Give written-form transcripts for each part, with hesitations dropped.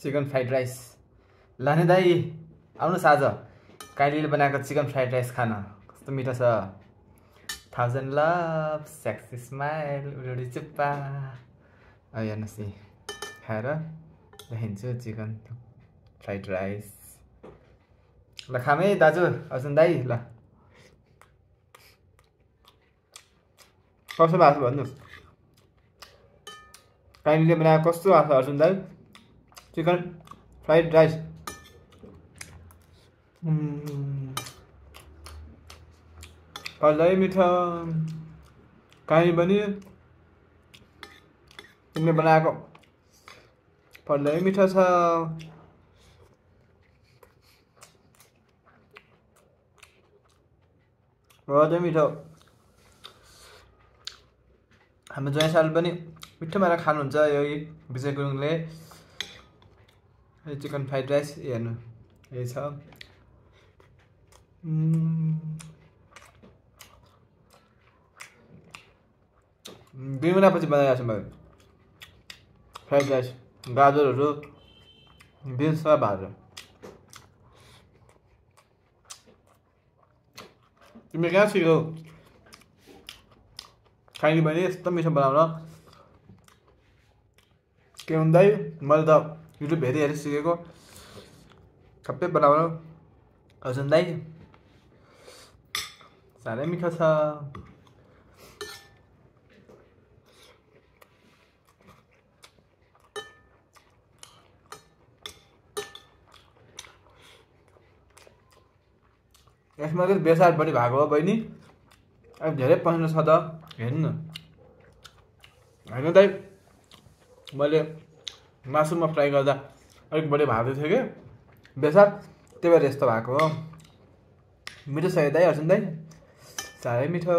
Chicken fried rice लाने दाई आउनुहोस् आज काइलीले बनाएको चिकन फ्राइड राइस खान कस्तो मिठो छ 1000 लभ सेक्सी स्माइल उडी चुप्पा हेर्नुहोस् नि खाएर देखाइदिन्छु चिकन फ्राइड राइस ल खाम है दाजु अर्जुन दाई ल कस्तो भएको छ भन्नुहोस् काइलीले बनाएको कस्तो भएको छ अर्जुन दाई चिकन फ्राइड राइस पल्लै मिठो काइली पनि तिमीले बनाएको पल्लै मिठो छ अझै मिठो हाम्रो ज्वाइँ साल पनि मिठो भएर खानुहुन्छ यही विजय गुरुङले चिकन फ्राइड राइस हेर्नु यही छ 2 महिनापछि बनाइरहेको छु मैले फ्राइड राइस गाजरहरू बिन्स र भातहरू तिमीले कहाँ सिक्यौ काइली बहिनी यस्तो मिठो बनाउन के हुँदै मैले त युट्युब हेरी हेरी सिकेको सबै बनाउनु अर्जुन दाई साह्रै मिठो छ यसमा चाहिँ बेसार पनि भएको हो बहिनी अब धेरै पसिना छ त हेर्नु न होइन दाइ मैले मासुमा फ्राई गर्दा अलिक बढी भाँदै थियो कि बेसार त्यही भएर यस्तो भएको हो मिठो छ दाइ अर्जुन दाइ साह्रै मिठो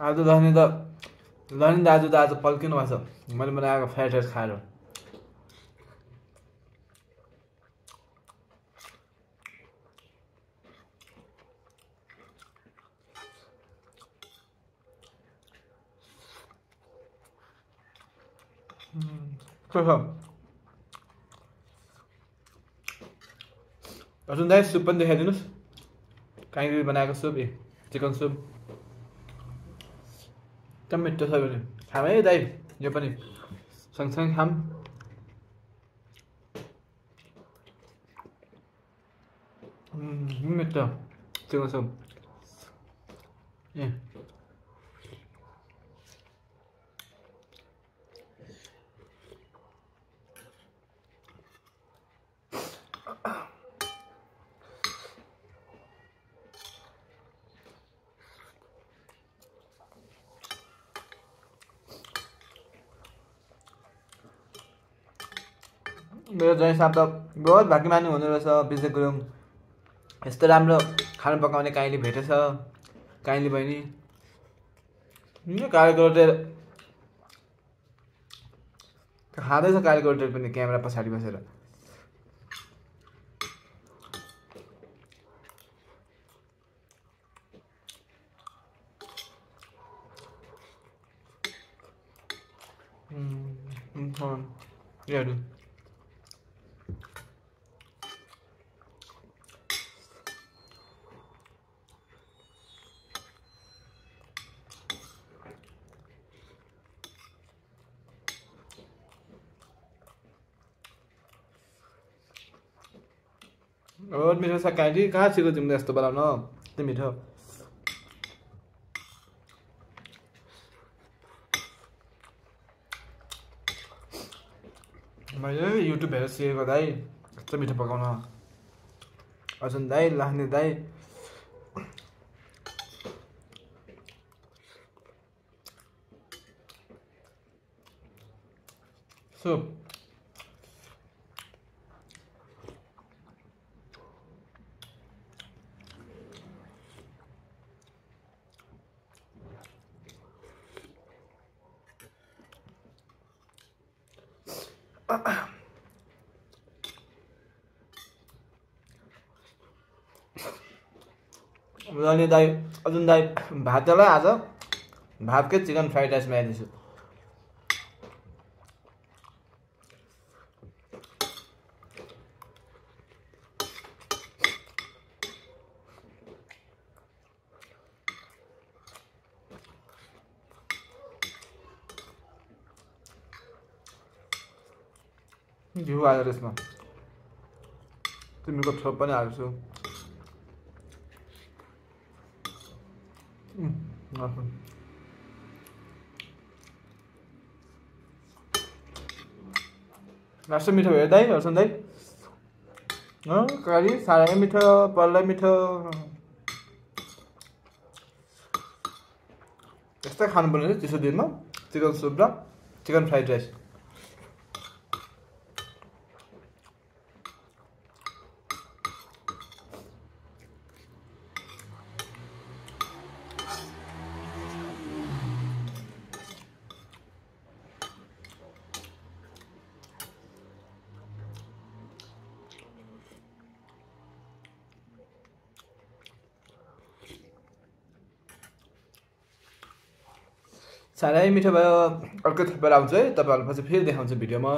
आज लहनी दाजु त आज पल्किनु भएको छ मैले बनाएको फ्राइड राइस खाएर अर्जुन दाइ सुप पनि देखाइदिनुहोस् काइली बनाएको सुप चिकन सुप एकदम मिठो छ भने खाम है दाइ यो पनि सँगसँगै खाम मिठो चिकन सुप ए मेरो ज्वाइँ साहब त बहुत भाग्यमानी हुँदो रहेछ विजय गुरुङ यस्तो राम्रो खाना पकाउने काइली भेटेछ काइली बहिनी कालीको रोटेर खाँदैछ कालीको रोटेर पनि क्यामेरा पछाडि बसेर हेर्नु बहुत मिठो छ काइली कहाँ सिक्यौ तिमीले यस्तो बनाउन यस्तो मिठो मैले युट्युब हेरेर सिकेको दाइ यस्तो मिठो पकाउन अर्जुन दाइ लाख्ने दाइ सुप अनि दाइ अजुन दाइ भातलाई आज भातकै चिकन फ्राइड राइस बनाइदिन्छु। घिउ हालेर यसमा तिमीको छोप पनि हाल्छु। लास्ट मिठो भयो दाइ हर्सन दाइ। करी साह्रै मिठो पल्लै मिठो। यस्तै खानुपर्ने रहेछ चिसो दिनमा चिकन सुप र चिकन फ्राइड राइस। साह्रै मिठो भयो। अर्को थपेर आउँछ है तपाईँहरूलाई पछि फेरि देखाउँछु भिडियोमा,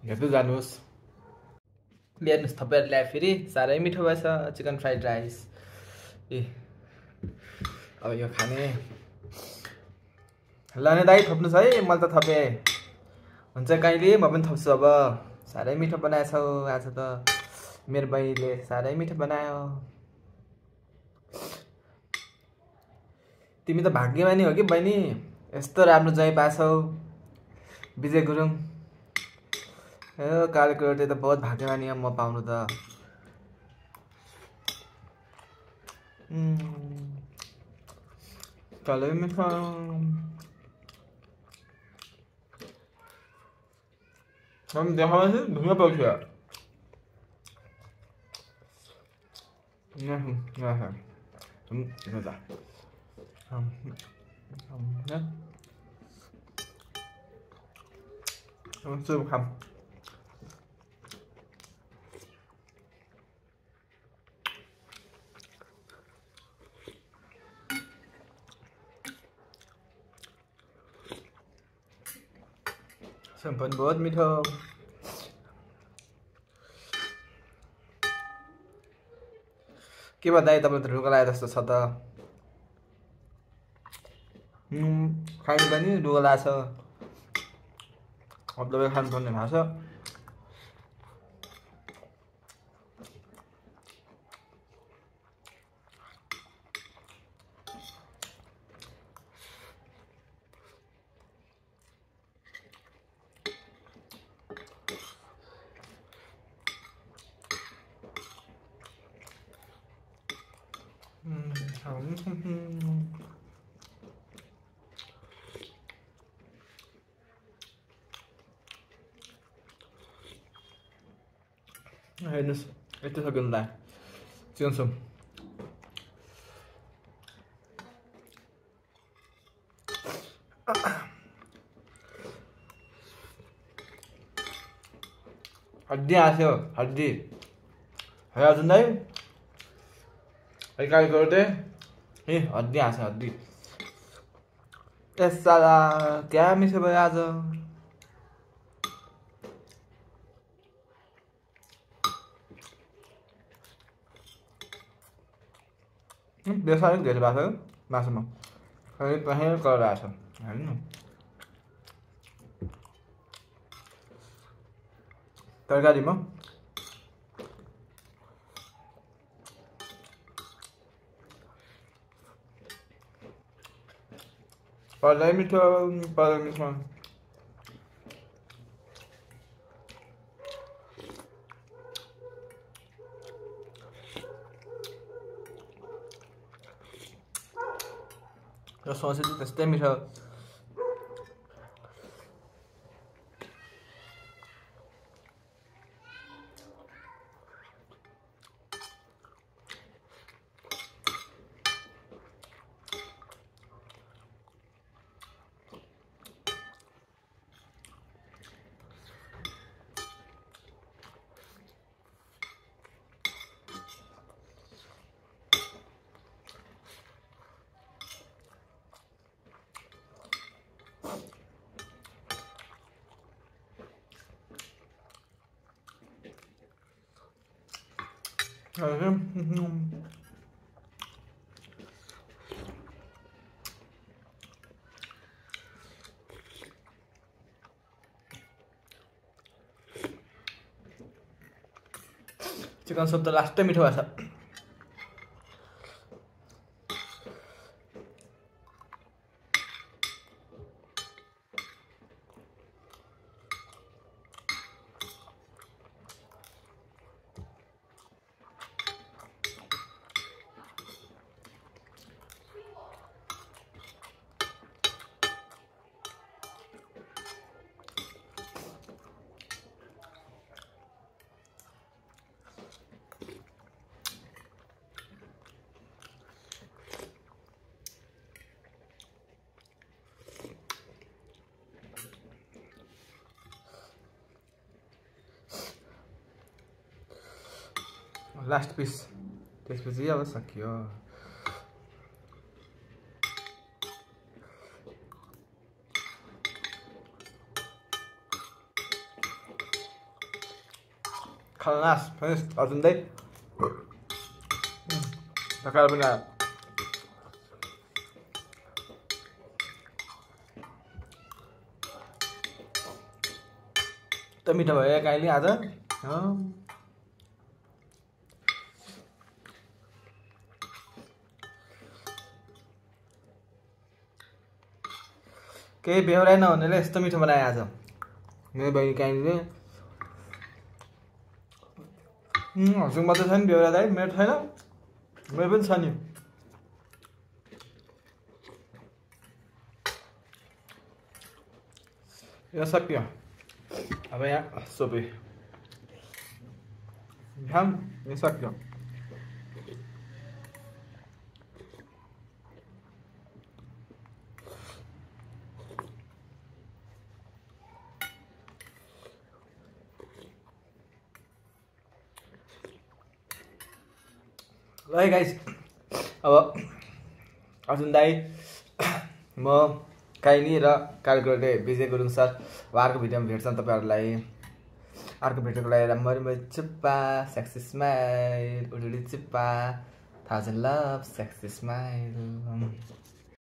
हेर्दै जानुहोस्। हेर्नुहोस् थपेर ल्याए फेरि साह्रै मिठो भएछ चिकन फ्राइड राइस। ए अब यो खाने लाने दाइ थप्नुहोस् है, मैले त थपेँ हुन्छ कहिले म पनि थप्छु। अब साह्रै मिठो बनाएछौ आज त मेरो बहिनीले, साह्रै मिठो बनायो। तिमी त भाग्यमानी हो कि बहिनी, यस्तो राम्रो जय पाछौ। विजय गुरुङ कालीकोटे त बहुत भाग्यमानी हो म पाउनु त। चलो मिठो हम देखाउँछु ढुङ्गा पाउँछ। सुप खाम सुप पनि बहुत मिठो। के भयो दाइ तपाईँले त ढुङ्गा लाए जस्तो छ त। खानु पनि ढुङ्गा लाछ, अब तपाईँ खानुपर्ने भएको छ। हेर्नुहोस् यस्तो छ दा चिकन सुप। हड्डी आस्यो हड्डी है अजुन दाइ है काली गर्दै ए हड्डी आस्यो हड्डी। यस साला क्या मिठो भयो आज। बेसा अलिक धेरै भएको छ मासुमा, खै पहेँलो कलर आएको छ हेर्नु। तरकारीमा पल्लै मिठो पल्लै मिठो। र सस चाहिँ त्यस्तै मिठो। चिकन सुप त लास्टै मिठो भएछ। लास्ट पिस त्यसपछि अब सकियो। खलास फिनिस अर्जुन दाइ ढकाल पनि आयो। त मिठो भयो काइली आज। केही बेहोराइ नहुनेले यस्तो मिठो बनाए आज मेरो बहिनी काइलीले। हजुर मात्रै छ नि बेहोरा दाइ, मेरो छैन, मेरो पनि छ नि। यो सक्यो अब यहाँ सोपे घाम यो सक्यो। ल है गाइस, अब अर्जुन दाई म काइली र कालकोले विजय गुरुङ सर अर्को भिडियोमा भेट्छन् तपाईहरुलाई। अर्को भिडियोको लागि राम्ररी चुप्पा सेक्सी स्माइल उडुडी चुप्पा 1000 लभ सेक्सी स्माइल।